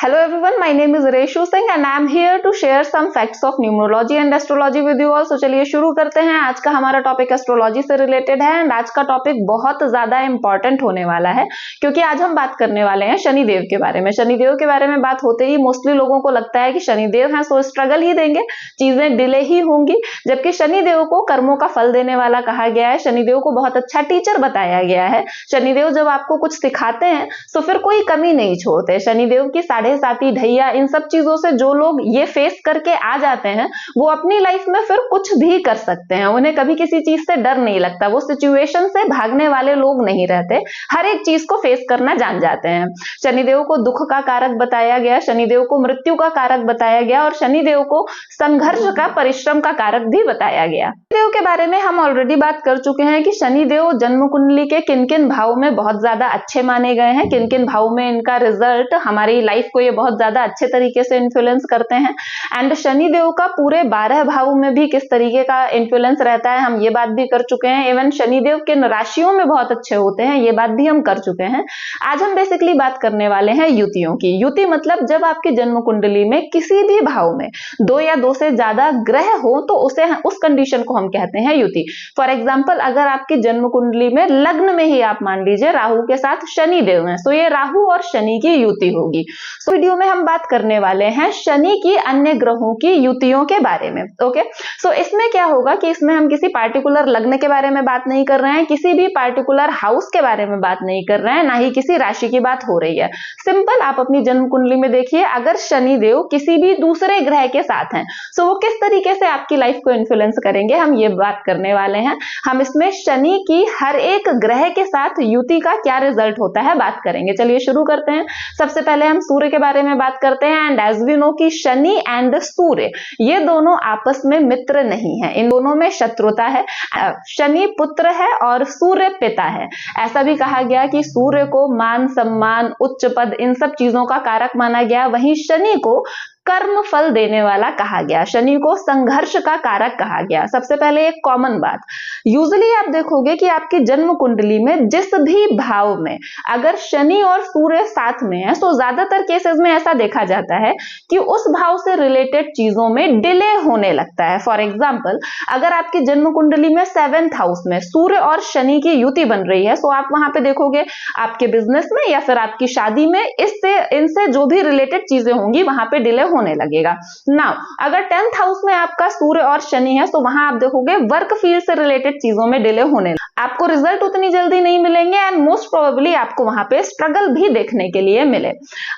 Hello everyone, my name is Reshu Singh and I am here to share some facts of numerology and astrology with you all. So चलिए शुरू करते हैं। आज का हमारा topic astrology से related है एंड आज का टॉपिक बहुत ज्यादा इंपॉर्टेंट होने वाला है क्योंकि आज हम बात करने वाले हैं शनिदेव के बारे में। शनिदेव के बारे में बात होते ही मोस्टली लोगों को लगता है कि शनिदेव हैं सो स्ट्रगल ही देंगे, चीजें डिले ही होंगी, जबकि शनिदेव को कर्मों का फल देने वाला कहा गया है। शनिदेव को बहुत अच्छा टीचर बताया गया है। शनिदेव जब आपको कुछ सिखाते हैं तो फिर कोई कमी नहीं छोड़ते। शनिदेव की साढ़े ढैया इन सब चीजों से जो लोग ये फेस करके आ जाते हैं वो अपनी लाइफ में फिर कुछ भी कर सकते हैं। उन्हें कभी किसी चीज से डर नहीं लगता, वो सिचुएशन से भागने वाले लोग नहीं रहते, हर एक चीज को फेस करना जान जाते हैं। शनिदेव को दुख का कारक बताया गया, शनिदेव को मृत्यु का कारक बताया गया और शनिदेव को संघर्ष का, परिश्रम का कारक भी बताया गया। शनिदेव के बारे में हम ऑलरेडी बात कर चुके हैं कि शनिदेव जन्म कुंडली के किन किन भाव में बहुत ज्यादा अच्छे माने गए हैं, किन किन भाव में इनका रिजल्ट हमारी लाइफ को ये बहुत ज्यादा अच्छे तरीके से इन्फ्लुएंस करते हैं एंड शनिदेव का पूरे 12 भावों में भी किस तरीके का इन्फ्लुएंस रहता है हम ये बात भी कर चुके हैं। इवन शनिदेव किन राशियों में बहुत अच्छे होते हैं ये बात भी हम कर चुके हैं। आज हम बेसिकली बात करने वाले हैं युतियों की। युति मतलब जब आपकी जन्म कुंडली में किसी भी भाव में 2 या 2 से ज्यादा ग्रह हो तो उस कंडीशन को हम कहते हैं युति। फॉर एग्जाम्पल अगर आपकी जन्म कुंडली में लग्न में ही आप मान लीजिए राहु के साथ शनिदेव हैं तो ये राहु और शनि की युति होगी। तो वीडियो में हम बात करने वाले हैं शनि की अन्य ग्रहों की युतियों के बारे में। ओके, सो इसमें क्या होगा कि इसमें हम किसी पार्टिकुलर लग्न के बारे में बात नहीं कर रहे हैं, किसी भी पार्टिकुलर हाउस के बारे में बात नहीं कर रहे हैं, ना ही किसी राशि की बात हो रही है। सिंपल आप अपनी जन्म कुंडली में देखिए, अगर शनिदेव किसी भी दूसरे ग्रह के साथ हैं तो वो किस तरीके से आपकी लाइफ को इन्फ्लुएंस करेंगे हम ये बात करने वाले हैं। हम इसमें शनि की हर एक ग्रह के साथ युति का क्या रिजल्ट होता है बात करेंगे। चलिए शुरू करते हैं। सबसे पहले हम सूर्य के बारे में बात करते हैं एंड एज वी नो कि शनि एंड सूर्य ये दोनों आपस में मित्र नहीं है, इन दोनों में शत्रुता है। शनि पुत्र है और सूर्य पिता है। ऐसा भी कहा गया कि सूर्य को मान सम्मान, उच्च पद इन सब चीजों का कारक माना गया, वहीं शनि को कर्म फल देने वाला कहा गया, शनि को संघर्ष का कारक कहा गया। सबसे पहले एक कॉमन बात, यूजुअली आप देखोगे कि आपकी जन्म कुंडली में जिस भी भाव में अगर शनि और सूर्य साथ में है तो ज्यादातर केसेस में ऐसा देखा जाता है कि उस भाव से रिलेटेड चीजों में डिले होने लगता है। फॉर एग्जाम्पल अगर आपकी जन्म कुंडली में 7th हाउस में सूर्य और शनि की युति बन रही है तो आप वहां पे देखोगे आपके बिजनेस में या फिर आपकी शादी में इनसे जो भी रिलेटेड चीजें होंगी वहां पे डिले होने लगेगा। नाउ अगर 10th हाउस में आपका सूर्य और शनि है तो वहां आप देखोगे वर्क फील्ड से रिलेटेड चीजों में डिले होने, आपको रिजल्ट उतनी जल्दी नहीं मिलेंगे एंड मोस्ट प्रोबेबली आपको वहां पे स्ट्रगल भी देखने के लिए मिले।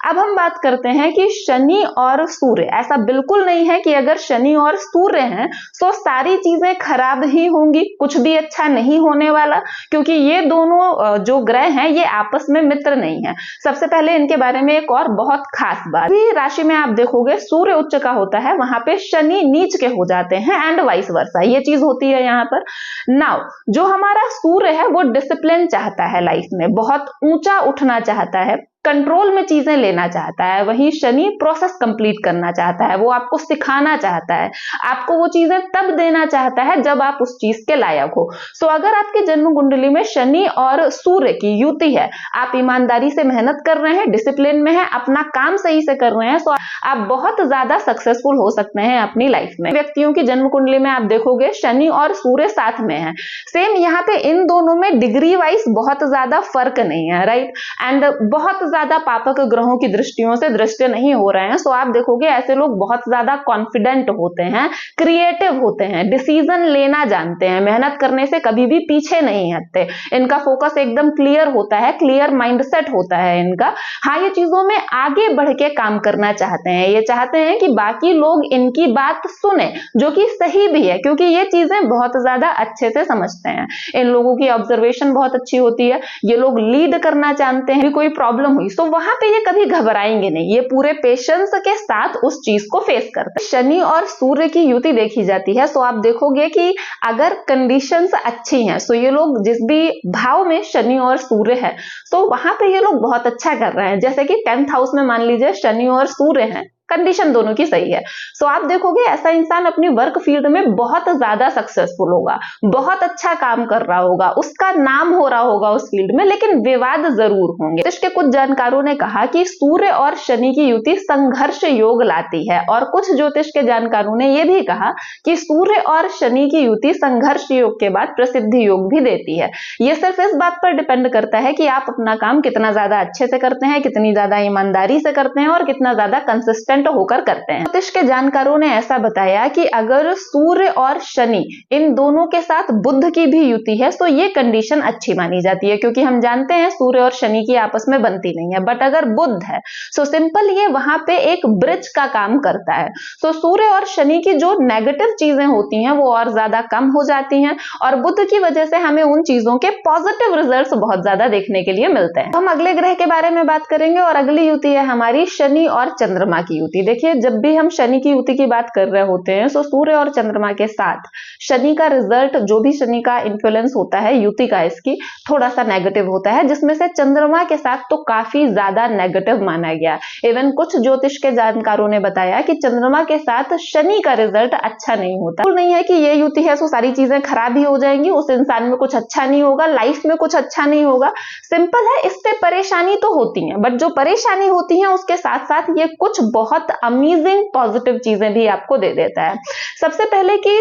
अब हम बात करते हैं कि शनि और सूर्य, ऐसा बिल्कुल नहीं है कि अगर शनि और सूर्य हैं तो सारी चीजें खराब ही होंगी, कुछ भी अच्छा नहीं होने वाला, क्योंकि ये दोनों जो ग्रह हैं ये आपस में मित्र नहीं है। सबसे पहले इनके बारे में एक और बहुत खास बात, राशि में आप देखोगे सूर्य उच्च का होता है वहां पे शनि नीच के हो जाते हैं एंड वाइस वर्सा, ये चीज होती है यहाँ पर। नाउ जो हमारा सूर्य है वो डिसिप्लिन चाहता है, लाइफ में बहुत ऊंचा उठना चाहता है, कंट्रोल में चीजें लेना चाहता है, वहीं शनि प्रोसेस कंप्लीट करना चाहता है, वो आपको सिखाना चाहता है, आपको वो चीजें तब देना चाहता है जब आप उस चीज के लायक हो। सो अगर आपकी जन्म कुंडली में शनि और सूर्य की युति है, आप ईमानदारी से मेहनत कर रहे हैं, डिसिप्लिन में है, अपना काम सही से कर रहे हैं, तो आप बहुत ज्यादा सक्सेसफुल हो सकते हैं अपनी लाइफ में। व्यक्तियों की जन्म कुंडली में आप देखोगे शनि और सूर्य साथ में है, सेम यहाँ पे इन दोनों में डिग्री वाइज बहुत ज्यादा फर्क नहीं है, राइट, एंड बहुत ज्यादा पापक ग्रहों की दृष्टियों से दृष्टि नहीं हो रहे हैं। सो आप देखोगे ऐसे लोग बहुत ज्यादा कॉन्फिडेंट होते हैं, क्रिएटिव होते हैं, डिसीजन लेना जानते हैं, मेहनत करने से कभी भी पीछे नहीं हटते, इनका फोकस एकदम क्लियर होता है, क्लियर माइंडसेट होता है इनका। हाँ, ये चीजों में आगे बढ़ के काम करना चाहते हैं, ये चाहते हैं कि बाकी लोग इनकी बात सुने, जो कि सही भी है क्योंकि ये चीजें बहुत ज्यादा अच्छे से समझते हैं। इन लोगों की ऑब्जर्वेशन बहुत अच्छी होती है, ये लोग लीड करना जानते हैं, कोई प्रॉब्लम हुई तो वहां पे ये कभी घबराएंगे नहीं, ये पूरे पेशेंस के साथ उस चीज को फेस करते हैं। शनि और सूर्य की युति देखी जाती है तो आप देखोगे कि अगर कंडीशंस अच्छी हैं तो ये लोग जिस भी भाव में शनि और सूर्य है तो वहां पे ये लोग बहुत अच्छा कर रहे हैं। जैसे कि 10th हाउस में मान लीजिए शनि और सूर्य हैं, कंडीशन दोनों की सही है। सो आप देखोगे ऐसा इंसान अपनी वर्क फील्ड में बहुत ज्यादा सक्सेसफुल होगा, बहुत अच्छा काम कर रहा होगा, उसका नाम हो रहा होगा उस फील्ड में, लेकिन विवाद जरूर होंगे। इसके कुछ जानकारों ने कहा कि सूर्य और शनि की युति संघर्ष योग लाती है, और कुछ ज्योतिष के जानकारों ने यह भी कहा कि सूर्य और शनि की युति संघर्ष योग के बाद प्रसिद्धि योग भी देती है। यह सिर्फ इस बात पर डिपेंड करता है कि आप अपना काम कितना ज्यादा अच्छे से करते हैं, कितनी ज्यादा ईमानदारी से करते हैं और कितना ज्यादा कंसिस्टेंट होकर करते हैं। ज्योतिष के जानकारों ने ऐसा बताया कि अगर सूर्य और शनि इन दोनों के साथ बुध की भी युति है तो ये कंडीशन अच्छी मानी जाती है, क्योंकि हम जानते हैं सूर्य और शनि की आपस में बनती नहीं है। बट अगर बुध है सो सिंपल ये वहां पे एक ब्रिज का काम करता है। सो सूर्य और शनि की जो नेगेटिव चीजें होती हैं वो और ज्यादा कम हो जाती हैं, और बुध की वजह से हमें उन चीजों के पॉजिटिव रिजल्ट्स बहुत ज्यादा देखने के लिए मिलते हैं। हम अगले ग्रह के बारे में बात करेंगे, और अगली युति है हमारी शनि और चंद्रमा की युति। देखिए, जब भी हम शनि की युति की बात कर रहे होते हैं तो सूर्य और चंद्रमा के साथ शनि का रिजल्ट, जो भी शनि का इन्फ्लुएंस होता है युति का, इसकी थोड़ा सा नेगेटिव होता है, जिसमें से चंद्रमा के साथ तो काफी ज्यादा नेगेटिव माना गया। इवन कुछ ज्योतिष के जानकारों ने बताया कि चंद्रमा के साथ शनि का रिजल्ट अच्छा नहीं होता। नहीं है कि ये युति है तो सारी चीजें खराब ही हो जाएंगी, उस इंसान में कुछ अच्छा नहीं होगा, लाइफ में कुछ अच्छा नहीं होगा। सिंपल है, इससे परेशानी तो होती है, बट जो परेशानी होती है उसके साथ साथ ये कुछ बहुत अमेजिंग पॉजिटिव चीजें भी आपको दे देता है। सबसे पहले कि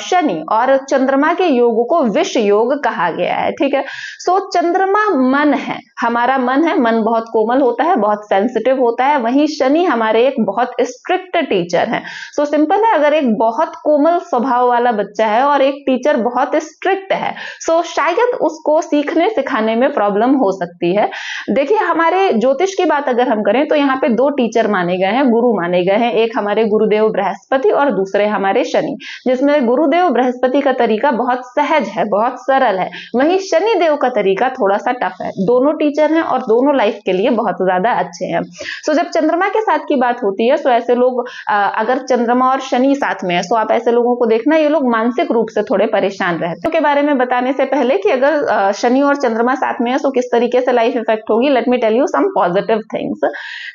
शनि और चंद्रमा के योग को विष योग कहा गया है। ठीक है, सो चंद्रमा मन है, हमारा मन है, मन बहुत कोमल होता है, बहुत सेंसिटिव होता है। वहीं शनि हमारे एक बहुत स्ट्रिक्ट टीचर हैं। सो सिंपल है, अगर एक बहुत कोमल स्वभाव वाला बच्चा है और एक टीचर बहुत स्ट्रिक्ट है, सो शायद उसको सीखने सिखाने में प्रॉब्लम हो सकती है। देखिए, हमारे ज्योतिष की बात अगर हम करें तो यहाँ पे दो टीचर माने गए हैं, गुरु माने गए हैं। एक हमारे गुरुदेव बृहस्पति और दूसरे हमारे शनि, जिसमें गुरुदेव बृहस्पति का तरीका बहुत सहज है, बहुत सरल है, वहीं शनि देव का तरीका थोड़ा सा टफ है। दोनों टीचर हैं और दोनों लाइफ के लिए बहुत ज्यादा अच्छे हैं। सो जब चंद्रमा के साथ की बात होती है तो ऐसे लोग, अगर चंद्रमा और शनि साथ में है तो आप ऐसे लोगों को देखना, ये लोग मानसिक रूप से थोड़े परेशान रहते हैं। के बारे में बताने से पहले कि अगर शनि और चंद्रमा साथ में है तो किस तरीके से लाइफ इफेक्ट होगी, let me tell you some positive things.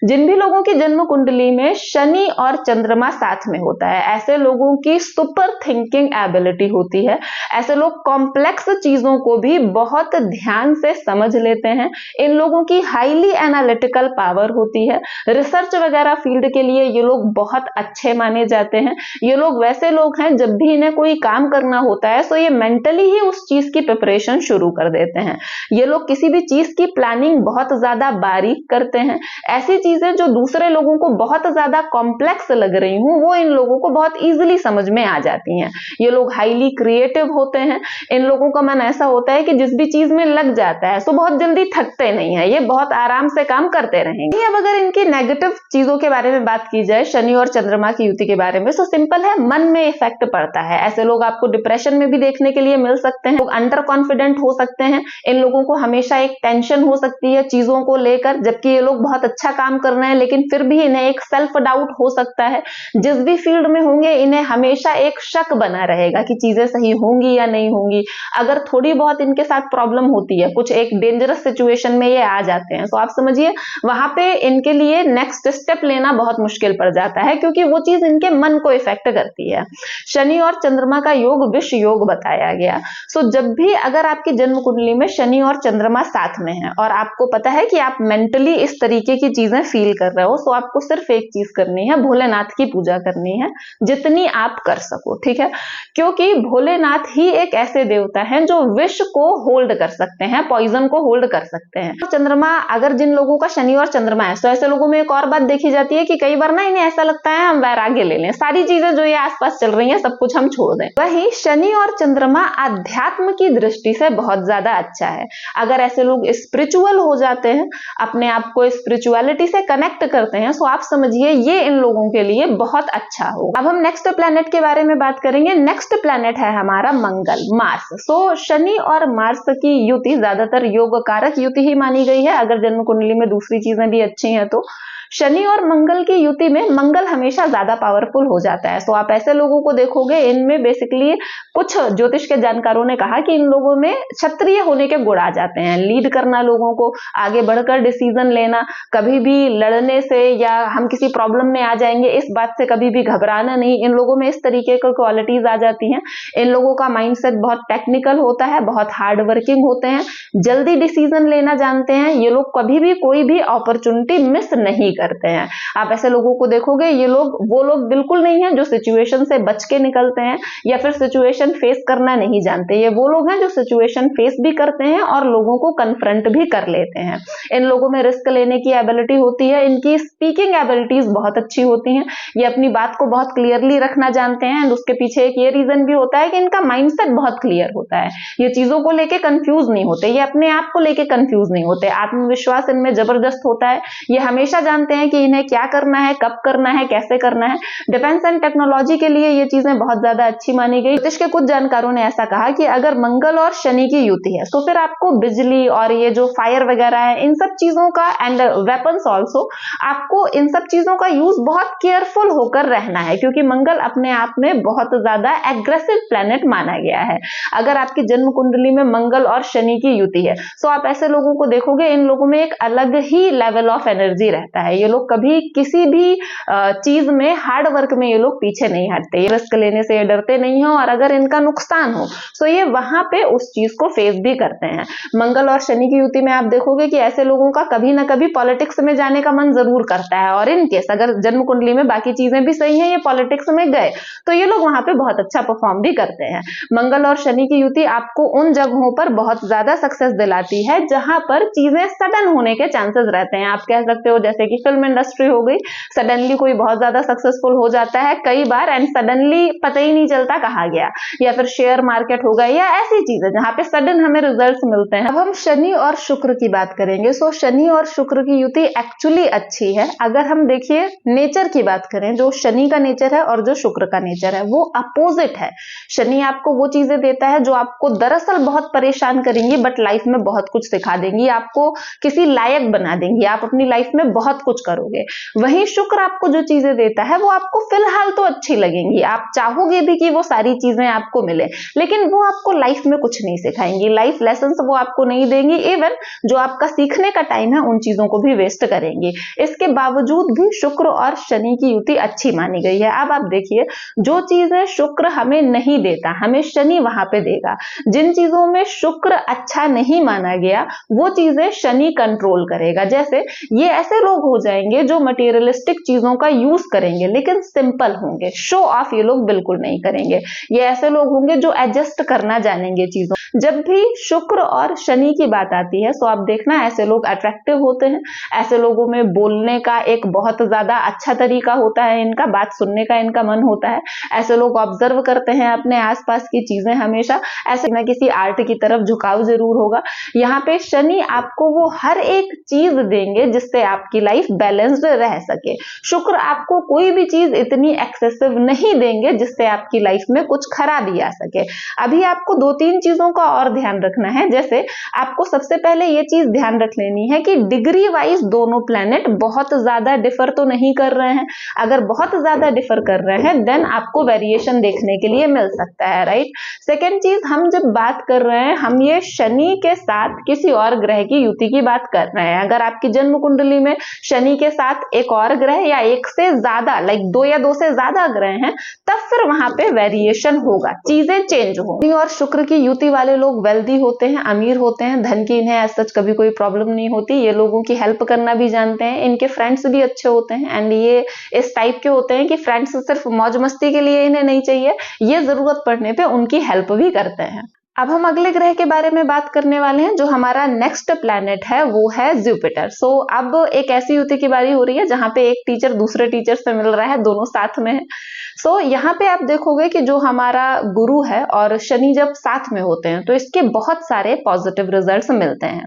जिन भी लोगों की जन्म कुंडली में शनि और चंद्रमा साथ में होता है, ऐसे लोगों की सुपर थिंकिंग एबिलिटी होती है। ऐसे लोग कॉम्प्लेक्स चीजों को भी बहुत ध्यान से समझ लेते हैं। इन लोगों की हाईली एनालिटिकल पावर होती है। रिसर्च वगैरह फील्ड के लिए ये लोग बहुत अच्छे माने जाते हैं। ये लोग वैसे लोग हैं, जब भी इन्हें कोई काम करना होता है तो ये मेंटली ही उस चीज की प्रिपरेशन शुरू कर देते हैं। ये लोग किसी भी चीज की प्लानिंग बहुत ज्यादा बारीक करते हैं। ऐसी चीजें जो दूसरे लोगों को बहुत ज्यादा कॉम्प्लेक्स लग रही हूं, वो इन लोगों को बहुत इजीली समझ में आ जाती हैं। ये लोग हाईली क्रिएटिव होते हैं। इन लोगों का मन ऐसा होता है कि जिस भी चीज में लग जाता है तो बहुत जल्दी थकते नहीं है, ये बहुत आराम से काम करते रहेंगे। अब अगर इनकी नेगेटिव चीजों के बारे में बात की जाए, शनि और चंद्रमा की युति के बारे में, तो सिंपल है, मन में इफेक्ट पड़ता है। ऐसे लोग आपको डिप्रेशन में भी देखने के लिए मिल सकते हैं। लोग अंडर कॉन्फिडेंट हो सकते हैं। इन लोगों को हमेशा एक टेंशन हो सकती है चीजों को लेकर, जबकि ये लोग बहुत अच्छा काम कर रहे हैं, लेकिन फिर भी इन्हें एक सेल्फ डाउट हो सकता है। जिस भी फील्ड में होंगे इन्हें हमेशा एक शक बना रहेगा कि चीजें सही होंगी या नहीं होंगी। अगर थोड़ी बहुत इनके साथ प्रॉब्लम होती है, कुछ एक डेंजरस सिचुएशन में ये आ जाते हैं, तो आप समझिए वहां पे इनके लिए नेक्स्ट स्टेप लेना बहुत मुश्किल पड़ जाता है, क्योंकि वो चीज इनके मन को इफेक्ट करती है। शनि और चंद्रमा का योग विष योग बताया गया। सो जब भी अगर आपकी जन्म कुंडली में शनि और चंद्रमा साथ में है और आपको पता है कि आप मेंटली इस तरीके की चीजें फील कर रहे हो, तो आपको सिर्फ एक चीज करनी है, भोलेनाथ की पूजा करनी है, जितनी आप कर सको। ठीक है, क्योंकि भोलेनाथ ही एक ऐसे देवता हैं जो विष को होल्ड कर सकते हैं, पॉइजन को होल्ड कर सकते हैं। चंद्रमा, अगर जिन लोगों का शनि और चंद्रमा है, तो ऐसे लोगों में एक और बात देखी जाती है कि कई बार ना इन्हें ऐसा लगता है हम वैराग्य ले लें, सारी चीजें जो ये आसपास चल रही हैं सब कुछ हम छोड़ दें। वही शनि और चंद्रमा अध्यात्म की दृष्टि से बहुत ज्यादा अच्छा है। अगर ऐसे लोग स्पिरिचुअल हो जाते हैं, अपने आप को स्पिरिचुअलिटी से कनेक्ट करते हैं, तो आप समझिए ये इन लोगों के लिए बहुत अच्छा हो। अब हम नेक्स्ट प्लैनेट के बारे में बात करेंगे। नेक्स्ट प्लैनेट है हमारा मंगल, मार्स। सो शनि और मार्स की युति ज्यादातर योग कारक युति ही मानी गई है, अगर जन्म कुंडली में दूसरी चीजें भी अच्छी हैं तो। शनि और मंगल की युति में मंगल हमेशा ज्यादा पावरफुल हो जाता है। सो आप ऐसे लोगों को देखोगे, इनमें बेसिकली कुछ ज्योतिष के जानकारों ने कहा कि इन लोगों में क्षत्रिय होने के गुण आ जाते हैं, लीड करना, लोगों को आगे बढ़कर डिसीजन लेना, कभी भी लड़ने से या हम किसी प्रॉब्लम में आ जाएंगे इस बात से कभी भी घबराना नहीं, इन लोगों में इस तरीके की क्वालिटीज आ जाती हैं। इन लोगों का माइंडसेट बहुत टेक्निकल होता है, बहुत हार्ड वर्किंग होते हैं, जल्दी डिसीजन लेना जानते हैं, ये लोग कभी भी कोई भी अपॉर्चुनिटी मिस नहीं करते हैं। आप ऐसे लोगों को देखोगे, ये लोग वो लोग बिल्कुल नहीं है जो सिचुएशन से बच के निकलते हैं या फिर सिचुएशन फेस करना नहीं जानते। ये वो लोग हैं जो सिचुएशन फेस भी करते हैं और लोगों को कन्फ्रंट भी कर लेते हैं। इन लोगों में रिस्क लेने की एबिलिटी होती है, इनकी स्पीकिंग एबिलिटीज बहुत अच्छी होती हैं, ये अपनी बात को बहुत क्लियरली रखना जानते हैं। एंड उसके पीछे एक ये रीजन भी होता है कि इनका माइंडसेट बहुत क्लियर होता है, ये चीजों को लेके कंफ्यूज नहीं होते, ये अपने आप को लेके कंफ्यूज नहीं होते, आत्मविश्वास इनमें जबरदस्त होता है, ये हमेशा जानते हैं कि इन्हें क्या करना है, कब करना है, कैसे करना है। डिफेंस एंड टेक्नोलॉजी के लिए ये चीजें बहुत ज्यादा अच्छी मानी गई। ज्योतिष के कुछ जानकारों ने ऐसा कहा कि अगर मंगल और शनि की युति है तो फिर आपको बिजली और ये जो फायर वगैरह है इन सब चीजों का, एंड वेपन्स ऑल्सो, आपको इन सब चीजों का यूज बहुत केयरफुल होकर रहना है, क्योंकि मंगल अपने आप में बहुत ज्यादा एग्रेसिव प्लैनेट माना गया है। अगर आपकी जन्म कुंडली में मंगल और शनि की युति है तो आप ऐसे लोगों को देखोगे, इन लोगों में एक अलग ही लेवल ऑफ एनर्जी रहता है। ये लोग कभी किसी भी चीज में, हार्ड वर्क में ये लोग पीछे नहीं हटते, रिस्क लेने से ये डरते नहीं हो, और अगर इनका नुकसान हो तो ये वहां पे उस चीज को फेस भी करते हैं। मंगल और शनि की युति में आप देखोगे कि ऐसे लोगों का कभी ना कभी पॉलिटिक्स में जाने का मन जरूर करता है, और इन केस अगर जन्म कुंडली में बाकी चीजें भी सही हैं, ये पॉलिटिक्स में गए तो ये लोग वहां पे बहुत अच्छा परफॉर्म भी करते हैं। मंगल और शनि की युति आपको उन जगहों पर बहुत ज्यादा सक्सेस दिलाती है जहां पर चीजें सडन होने के चांसेस रहते हैं। आप कह सकते हो जैसे कि फिल्म इंडस्ट्री हो गई, सडनली कोई बहुत ज्यादा सक्सेसफुल हो जाता है कई बार, एंड सडनली पता ही नहीं चलता कहाँ गया, या फिर शेयर मार्केट हो गई, या ऐसी चीजें जहां पे सडन हमें रिजल्ट्स मिलते हैं। अब हम शनि और शुक्र की बात करेंगे। सो शनि और शुक्र की युति एक्चुअली अच्छी है। अगर हम देखिए नेचर की बात करें, जो शनि का नेचर है और जो शुक्र का नेचर है वो अपोजिट है। शनि आपको वो चीजें देता है जो आपको दरअसल बहुत परेशान करेंगी बट लाइफ में बहुत कुछ सिखा देंगी, आपको किसी लायक बना देंगी, आप अपनी लाइफ में बहुत कुछ करोगे। वहीं शुक्र आपको जो चीजें देता है वो आपको फिलहाल तो अच्छी लगेंगी, आप चाहोगे भी कि वो सारी चीजें आपको मिले, लेकिन वो आपको लाइफ में कुछ नहीं सिखाएंगी, लाइफ लेसन वो आपको नहीं देंगी, इवन जो आपका सीखने का टाइम है उन चीजों को भी वेस्ट करेंगी। इसके बावजूद भी शुक्र और शनि की युति अच्छी मानी गई है। अब आप देखिए, जो चीजें शुक्र हमें नहीं देता हमें शनि वहां पे देगा। जिन चीजों में शुक्र अच्छा नहीं माना गया वो चीजें शनि कंट्रोल करेगा। जैसे ये ऐसे लोग हो जाएंगे जो मटेरियलिस्टिक चीजों का यूज करेंगे लेकिन सिंपल होंगे, शो ऑफ ये लोग बिल्कुल नहीं करेंगे। ये ऐसे लोग होंगे जो एडजस्ट करना जानेंगे चीजों। जब भी शुक्र और शनि की बात आती है तो आप देखना ऐसे लोग अट्रैक्टिव होते हैं, ऐसे लोगों में बोलने का एक बहुत ज्यादा अच्छा तरीका होता है, इनका बात सुनने का इनका मन होता है, ऐसे लोग ऑब्जर्व करते हैं अपने आसपास की चीजें, हमेशा ऐसे न किसी आर्ट की तरफ झुकाव जरूर होगा। यहाँ पे शनि आपको वो हर एक चीज देंगे जिससे आपकी लाइफ बैलेंस्ड रह सके। शुक्र आपको कोई भी चीज इतनी एक्सेसिव नहीं देंगे जिससे आपकी लाइफ में कुछ खराबी आ सके। अभी आपको दो तीन चीजों का और ध्यान रखना है। जैसे आपको सबसे पहले ये चीज ध्यान रख लेनी है कि डिग्री वाइज दोनों प्लैनेट बहुत ज्यादा डिफर तो नहीं कर रहे हैं। अगर बहुत ज्यादा डिफर कर रहे हैं देन आपको वेरिएशन देखने के लिए मिल सकता है, राइट। सेकेंड चीज, हम जब बात कर रहे हैं हम ये शनि के साथ किसी और ग्रह की युति की बात कर रहे हैं। अगर आपकी जन्म कुंडली में शनि के साथ एक और ग्रह या एक से ज्यादा, लाइक दो या दो से ज्यादा ग्रह हैं, तब फिर वहां पे वेरिएशन होगा, चीजें चेंज होंगी। और शुक्र की युति वाले लोग वेल्दी होते हैं, अमीर होते हैं, धन की इन्हें एज सच कभी कोई प्रॉब्लम नहीं होती। ये लोगों की हेल्प करना भी जानते हैं, इनके फ्रेंड्स भी अच्छे होते हैं, एंड ये इस टाइप के होते हैं कि फ्रेंड्स सिर्फ मौज मस्ती के लिए इन्हें नहीं चाहिए, ये जरूरत पड़ने पे उनकी हेल्प भी करते हैं। अब हम अगले ग्रह के बारे में बात करने वाले हैं। जो हमारा नेक्स्ट प्लैनेट है वो है जुपिटर। सो अब एक ऐसी युति की बारी हो रही है जहां पे एक टीचर दूसरे टीचर से मिल रहा है, दोनों साथ में है। सो यहाँ पे आप देखोगे कि जो हमारा गुरु है और शनि जब साथ में होते हैं तो इसके बहुत सारे पॉजिटिव रिजल्ट्स मिलते हैं।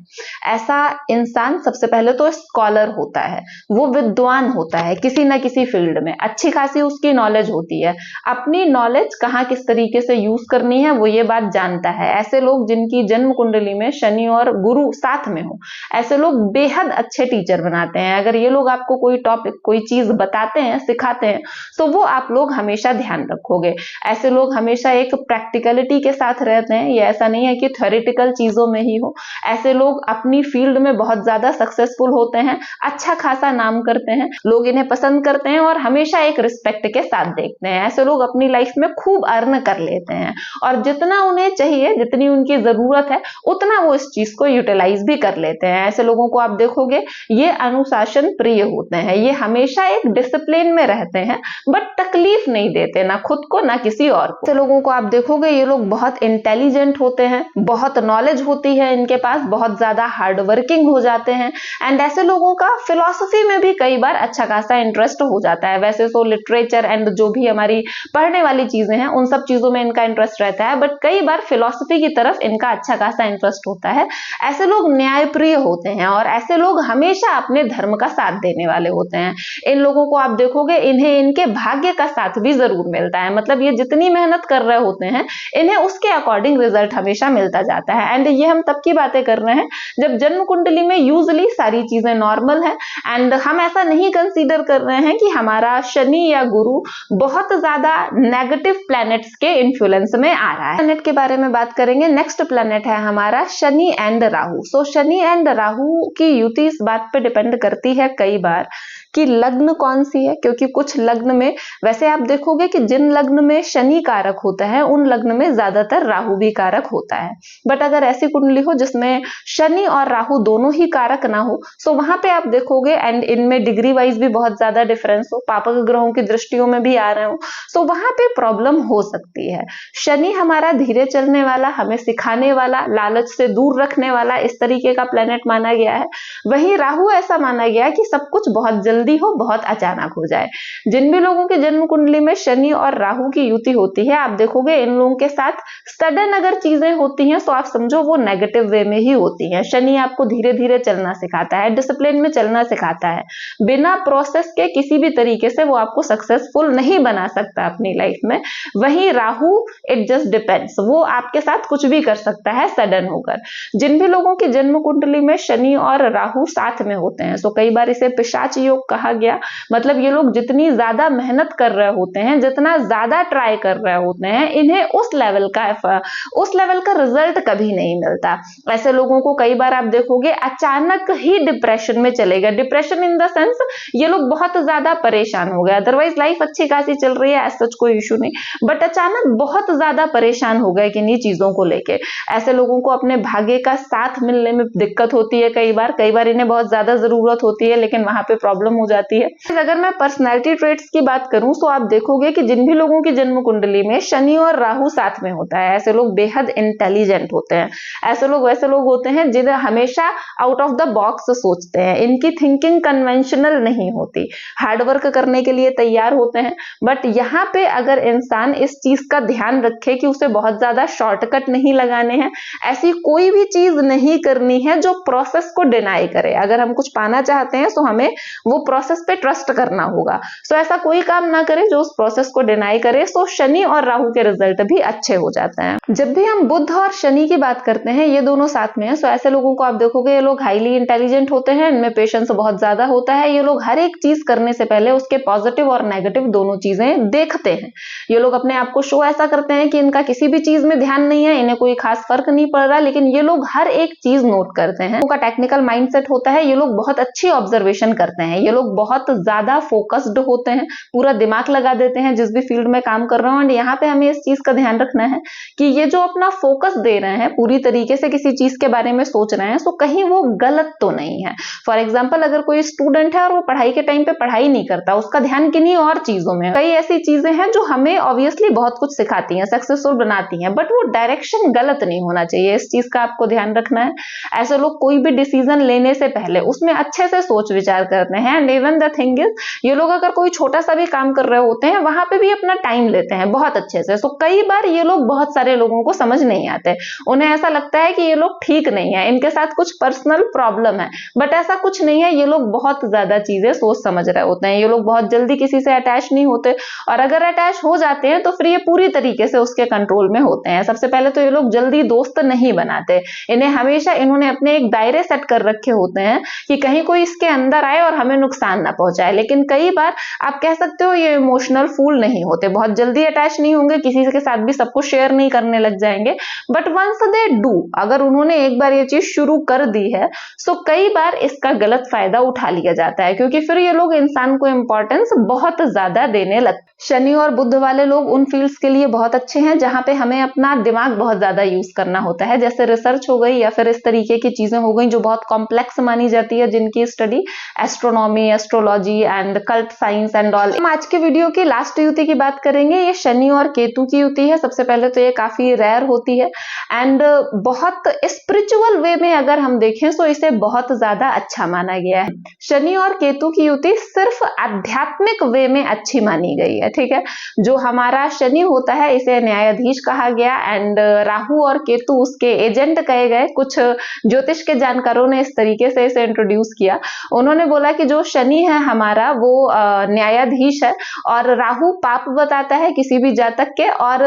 ऐसा इंसान सबसे पहले तो स्कॉलर होता है, वो विद्वान होता है किसी ना किसी फील्ड में, अच्छी खासी उसकी नॉलेज होती है, अपनी नॉलेज कहाँ किस तरीके से यूज करनी है वो ये बात जानता है, ऐसे लोग जिनकी जन्म कुंडली में शनि और गुरु साथ में हो, ऐसे लोग बेहद अच्छे टीचर बनाते हैं। अगर ये लोग आपको कोई टॉपिक, कोई चीज बताते हैं, सिखाते हैं, तो वो आप लोग हमेशा ध्यान रखोगे। ऐसे लोग हमेशा एक प्रैक्टिकलिटी के साथ रहते हैं, ये ऐसा नहीं है कि थ्योरेटिकल चीजों में ही हो। ऐसे लोग अपनी फील्ड में बहुत ज्यादा सक्सेसफुल होते हैं, अच्छा खासा नाम करते हैं, लोग इन्हें पसंद करते हैं और हमेशा एक रिस्पेक्ट के साथ देखते हैं। ऐसे लोग अपनी लाइफ में खूब अर्न कर लेते हैं और जितना उन्हें चाहिए, जितनी उनकी जरूरत है, उतना वो इस चीज को यूटिलाइज भी कर लेते हैं। ऐसे लोगों को आप देखोगे ये अनुशासन प्रिय होते हैं, ये हमेशा एक डिसिप्लिन में रहते हैं, बट तकलीफ नहीं देते ना खुद को ना किसी और को। ऐसे लोगों को आप देखोगे ये लोग बहुत इंटेलिजेंट होते हैं, बहुत नॉलेज होती है इनके पास, बहुत ज्यादा हार्ड वर्किंग हो जाते हैं। एंड ऐसे लोगों का फिलॉसफी में भी कई बार अच्छा खासा इंटरेस्ट हो जाता है। वैसे तो लिटरेचर एंड जो भी हमारी पढ़ने वाली चीजें हैं उन सब चीजों में इनका इंटरेस्ट रहता है, बट कई बार फिलॉसफी की तरफ इनका अच्छा खासा इंटरेस्ट होता है। ऐसे लोग न्यायप्रिय होते हैं और ऐसे लोग हमेशा अपने धर्म का साथ देने वाले होते हैं। इन लोगों को आप देखोगे इन्हें इनके भाग्य का साथ भी जरूर मिलता है, मतलब ये जितनी मेहनत कर रहे होते हैं इन्हें उसके अकॉर्डिंग रिजल्ट हमेशा मिलता जाता है। एंड ये हम तब की बातें कर रहे हैं जब जन्म कुंडली में यूजुअली सारी चीजें नॉर्मल है एंड हम ऐसा नहीं कंसीडर कर रहे हैं कि हमारा शनि या गुरु बहुत ज्यादा नेगेटिव प्लैनेट्स के इन्फ्लुएंस में आ रहा है। प्लैनेट के बारे में बात करेंगे, नेक्स्ट प्लैनेट है हमारा Shani and Rahu. So Shani and Rahu की युति इस बात पे डिपेंड करती है कई बार कि लग्न कौन सी है, क्योंकि कुछ लग्न में, वैसे आप देखोगे कि जिन लग्न में शनि कारक होता है उन लग्न में ज्यादातर राहु भी कारक होता है। बट अगर ऐसी कुंडली हो जिसमें शनि और राहु दोनों ही कारक ना हो, तो वहां पे आप देखोगे एंड इनमें डिग्री वाइज भी बहुत ज्यादा डिफरेंस हो, पापक ग्रहों की दृष्टियों में भी आ रहे हो, तो वहां पे प्रॉब्लम हो सकती है। शनि हमारा धीरे चलने वाला, हमें सिखाने वाला, लालच से दूर रखने वाला, इस तरीके का प्लेनेट माना गया है। वहीं राहु ऐसा माना गया कि सब कुछ बहुत जल्दी हो, बहुत अचानक हो जाए। जिन भी लोगों की जन्म कुंडली में शनि और राहु की युति होती है, आप देखोगे इन लोगों के साथ सडन अगर चीजें होती हैं तो आप समझो वो नेगेटिव वे में ही होती हैं। शनि आपको धीरे धीरे चलना सिखाता है, डिसिप्लिन में चलना सिखाता है, बिना प्रोसेस के किसी भी तरीके से वो आपको सक्सेसफुल नहीं बना सकता अपनी लाइफ में। वहीं राहु इट जस्ट डिपेंड्स, वो आपके साथ कुछ भी कर सकता है सडन होकर। जिन भी लोगों की जन्म कुंडली में शनि और राहु साथ में होते हैं, सो कई बार इसे पिशाच योग कहा गया, मतलब ये लोग जितनी ज्यादा मेहनत कर रहे होते हैं, जितना ज्यादा ट्राई कर रहे होते हैं, इन्हें उस लेवल का रिजल्ट कभी नहीं मिलता। ऐसे लोगों को कई बार आप देखोगे अचानक ही डिप्रेशन में चले गए, डिप्रेशन इन द सेंस ये लोग बहुत ज्यादा परेशान हो गए, अदरवाइज लाइफ अच्छी खासी चल रही है, ऐसा कोई इशू नहीं, बट अचानक बहुत ज्यादा परेशान हो गए किन्हीं चीजों को लेके। ऐसे लोगों को अपने भाग्य का साथ मिलने में दिक्कत होती है, कई बार इन्हें बहुत ज्यादा जरूरत होती है लेकिन वहां पे प्रॉब्लम हो जाती है। अगर मैं पर्सनैलिटी ट्रेट्स की बात करूं तो आप देखोगे कि जिन भी लोगों की जन्म कुंडली में शनि और राहु साथ में होता है, ऐसे लोग बेहद इंटेलिजेंट होते हैं। ऐसे लोग वैसे लोग होते हैं जिन्हें हमेशा आउट ऑफ द बॉक्स सोचते हैं, इनकी थिंकिंग कन्वेंशनल नहीं होती, हार्डवर्क करने के लिए तैयार होते हैं। बट यहाँ पे अगर इंसान इस चीज का ध्यान रखे कि उसे बहुत ज्यादा शॉर्टकट नहीं लगाने हैं, ऐसी कोई भी चीज नहीं करनी है जो प्रोसेस को डिनाई करे। अगर हम कुछ पाना चाहते हैं तो हमें वो प्रोसेस पे ट्रस्ट करना होगा। सो ऐसा कोई काम ना करे जो उस प्रोसेस को डिनाई करे, सो शनि और राहु के रिजल्ट भी अच्छे हो जाते हैं। जब भी हम बुध और शनि की बात करते हैं, ये दोनों साथ में है, सो ऐसे लोगों को आप देखोगे ये लोग हाईली इंटेलिजेंट होते हैं, इनमें पेशेंस बहुत ज्यादा होता है। ये लोग हर एक चीज करने से पहले उसके पॉजिटिव और नेगेटिव दोनों चीजें देखते हैं। ये लोग अपने आप को शो ऐसा करते हैं कि इनका किसी भी चीज में ध्यान नहीं है, इन्हें कोई खास फर्क नहीं पड़ रहा, लेकिन ये लोग हर एक चीज नोट करते हैं। उनका टेक्निकल माइंडसेट होता है, ये लोग बहुत अच्छी ऑब्जर्वेशन करते हैं, ये लोग बहुत ज्यादा फोकस्ड होते हैं, पूरा दिमाग लगा देते हैं जिस भी फील्ड में काम कर रहे हो। एंड यहाँ पे हमें इस चीज का ध्यान रखना है कि ये जो अपना फोकस दे रहे हैं, पूरी तरीके से किसी चीज के बारे में सोच रहे हैं, तो कहीं वो गलत तो नहीं है। फॉर एग्जाम्पल अगर कोई स्टूडेंट है और वो पढ़ाई के टाइम पे पढ़ाई नहीं करता, उसका ध्यान किन्हीं और चीजों में, कई ऐसी चीजें हैं जो हमें ऑब्वियसली बहुत कुछ सिखाती हैं, सक्सेसफुल बनाती हैं, बट वो डायरेक्शन गलत नहीं होना चाहिए, इस चीज का आपको ध्यान रखना है। ऐसे लोग कोई भी डिसीजन लेने से पहले उसमें अच्छे से सोच विचार करते हैं, and even the thing is ये लोग अगर कोई छोटा सा भी काम कर रहे होते हैं वहां पे भी अपना टाइम लेते हैं बहुत अच्छे से। सो कई बार ये लोग बहुत सारे लोगों को समझ नहीं आते, उन्हें ऐसा लगता है कि ये लोग ठीक नहीं है, इनके साथ कुछ पर्सनल प्रॉब्लम है, बट ऐसा कुछ नहीं है। ये लोग बहुत ज्यादा चीजें सोच समझ रहे होते हैं, ये लोग बहुत जल्दी किसी से अटैच नहीं होते, और अगर अटैच हो जाते हैं तो फिर ये पूरी तरीके से उसके कंट्रोल में होते हैं। सबसे पहले तो ये लोग जल्दी दोस्त नहीं बनाते, इन्हें हमेशा इन्होंने अपने एक दायरे सेट कर रखे होते हैं कि कहीं कोई इसके अंदर आए और हमें नुकसान ना पहुंचाए। लेकिन कई बार आप कह सकते हो ये इमोशनल फूल नहीं होते, बहुत जल्दी अटैच नहीं होंगे, किसी के साथ भी सब कुछ शेयर नहीं करने लग जाएंगे, बट वंस दे डू, अगर उन्होंने एक बार ये चीज शुरू कर दी है तो कई बार इसका गलत फायदा उठा लिया जाता है, क्योंकि फिर ये लोग इंसान को इंपॉर्टेंस बहुत ज्यादा देने लगते। शनि और बुध वाले लोग उन फील्ड्स के लिए बहुत अच्छे हैं जहां पे हमें अपना दिमाग बहुत ज्यादा यूज करना होता है, जैसे रिसर्च हो गई या फिर इस तरीके की चीजें हो गई जो बहुत कॉम्प्लेक्स मानी जाती है, जिनकी study astronomy, astrology and cult science and all. हम आज के वीडियो की लास्ट युति की बात करेंगे। ये शनि और केतु की युति है। सबसे पहले तो ये काफी रेयर होती है एंड बहुत स्पिरिचुअल वे में अगर हम देखें तो इसे बहुत ज्यादा अच्छा माना गया है। शनि और केतु की युति सिर्फ आध्यात्मिक वे में अच्छी मानी गई है, ठीक है। जो हमारा शनि होता है इसे न्यायाधीश कहा गया एंड राहु और केतु उसके एजेंट कहे गए। कुछ ज्योतिष के जानकारों ने इस तरीके से इसे इंट्रोड्यूस किया, उन्होंने बोला कि जो शनि है हमारा वो न्यायाधीश है और राहु पाप बताता है किसी भी जातक के, और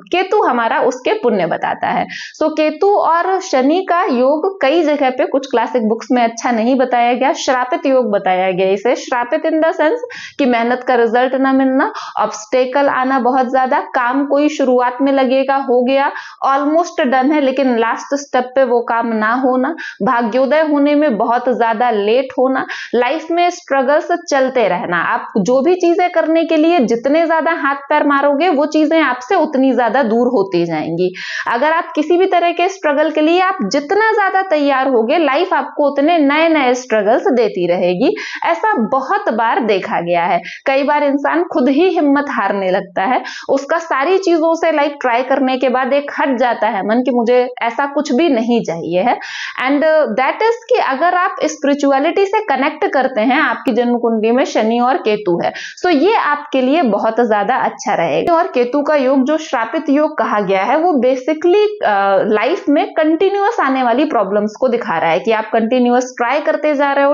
केतु हमारा उसके पुण्य बताता है। सो केतु और शनि का योग कई जगह पे कुछ क्लासिक बुक्स में अच्छा नहीं बताया गया, श्रापित योग बताया गया इसे। श्रापित इन द सेंस कि मेहनत का रिजल्ट ना मिलना, ऑब्स्टेकल आना बहुत ज्यादा, काम कोई शुरुआत में लगेगा हो गया, ऑलमोस्ट डन है लेकिन लास्ट स्टेप पे वो काम ना होना, भाग्योदय होने में बहुत ज्यादा लेट होना, लाइफ में स्ट्रगल्स चलते रहना। आप जो भी चीजें करने के लिए जितने ज्यादा हाथ पैर मारोगे वो चीजें आपसे उतनी ज्यादा दूर होती जाएंगी। अगर आप किसी भी तरह के स्ट्रगल के लिए आप जितना ज्यादा तैयार होगे, लाइफ आपको उतने नए नए स्ट्रगल्स देती रहेगी। ऐसा बहुत बार देखा गया है। कई बार इंसान खुद ही हिम्मत हारने लगता है, उसका सारी चीजों से लाइक ट्राई करने के बाद एक हट जाता है मन कि मुझे ऐसा कुछ भी नहीं चाहिए है। एंड दैट इज कि अगर आप स्पिरिचुअलिटी से कनेक्ट करते हैं, आपकी जन्म कुंडली में शनि और केतु है, सो ये आपके लिए बहुत ज्यादा अच्छा रहेगा। और केतु का योग जो श्रापित योग कहा गया है वो बेसिकली लाइफ में कंटिन्यूअस आने वाली प्रॉब्लम्स को दिखा रहा है कि आप कंटिन्यूअस ट्राई करते जा रहे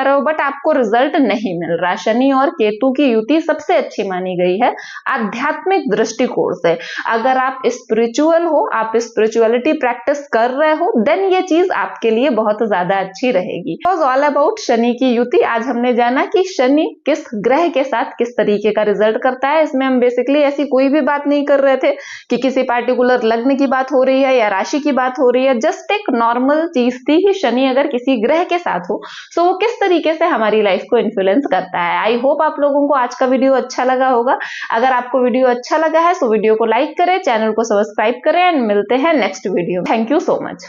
हो बट आपको रिजल्ट नहीं मिल रहा। शनि और केतु की युति सबसे अच्छी मानी गई है आध्यात्मिक दृष्टिकोण से। अगर आप स्पिरिचुअल हो, आप स्पिरिचुअलिटी प्रैक्टिस कर रहे हो, देन ये चीज आपके लिए बहुत ज्यादा अच्छी रहेगी। It was all about Shani की युति। आज हमने जाना कि शनि किस ग्रह के साथ किस तरीके का रिजल्ट करता है। इसमें हम बेसिकली ऐसी कोई भी बात नहीं कर रहे थे कि किसी पार्टिकुलर लग्न की बात हो रही है या राशि की बात हो रही है, जस्ट एक नॉर्मल चीज थी कि शनि अगर किसी ग्रह के साथ हो तो वो किस तरीके से हमारी लाइफ को इन्फ्लुएंस करता है। आई होप आप लोगों को आज का वीडियो अच्छा लगा होगा। अगर आपको वीडियो अच्छा लगा है तो वीडियो को लाइक करें, चैनल को सब्सक्राइब करें एंड मिलते हैं next video. Thank you so much.